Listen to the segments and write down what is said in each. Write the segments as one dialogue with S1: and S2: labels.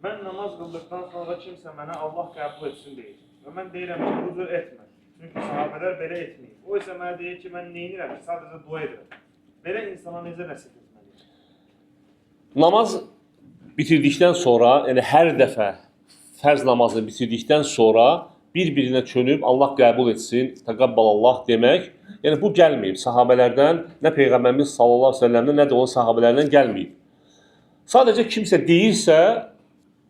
S1: Mən namaz qıldıqdan sonra kimsə mənə Allah qəbul etsin deyir. Və mən deyirəm ki, bu cür etmə. Çünki sahabələr belə etməyib. O isə mənə deyir ki, mən neynirəm ki, sadəcə dua edirəm. Belə insana necə nəsib etməliyim?
S2: Namaz bitirdikdən sonra, yəni hər dəfə fərz namazını bitirdikdən sonra bir-birinə çönüb Allah qəbul etsin, təqabbalallah demək, yəni bu gəlməyib sahabələrdən, nə Peyğəmbərimiz sallallahu əleyhi və səlləmdən, nə də onun sahabələrdən gəlməyib. Sadəcə kimsə deyirsə,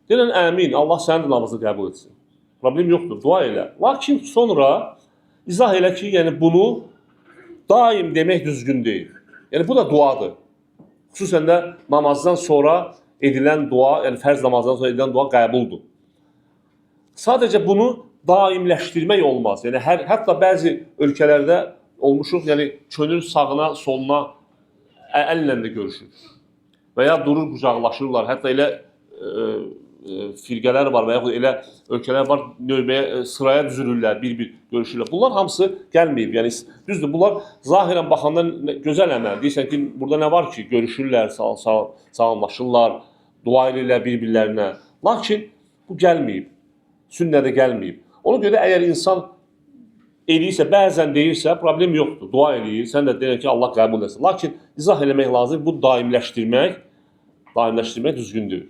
S2: deyilən əmin, Allah sənin namazını qəbul etsin. Problem yoxdur, dua elə. Lakin sonra izah elə ki, yəni bunu daim demək düzgün deyil. Yəni bu da duadır. Xüsusən də namazdan sonra edilən dua, yəni fərz namazdan sonra edilən dua qəbuldur. Sadəcə bunu daimləşdirmək olmaz. Yəni hətta bəzi ölkələrdə olmuşuq, yəni çönür sağına, soluna əllə də görüşür. Və ya durur, qucaqlaşırlar. Hətta elə firqələr var və yaxud elə ölkələr var, növbəyə, sıraya düzülürlər, bir-bir görüşürlər. Bunlar hamısı gəlməyib. Yəni düzdür, bunlar zahirən baxanda gözəl əməl. Deyirsən ki, burada nə var ki, görüşürlər, salamlaşırlar, dua edirlər bir-birlərinə. Lakin bu gəlməyib. Sünnədə gəlməyib. Ona görə əgər insan eləyirsə, bəzən deyirsə, problem yoxdur. Dua eləyir, sən də deyir ki, Allah qəbul etsin. Lakin izah eləmək lazım, bu daimləşdirmək düzgün deyil.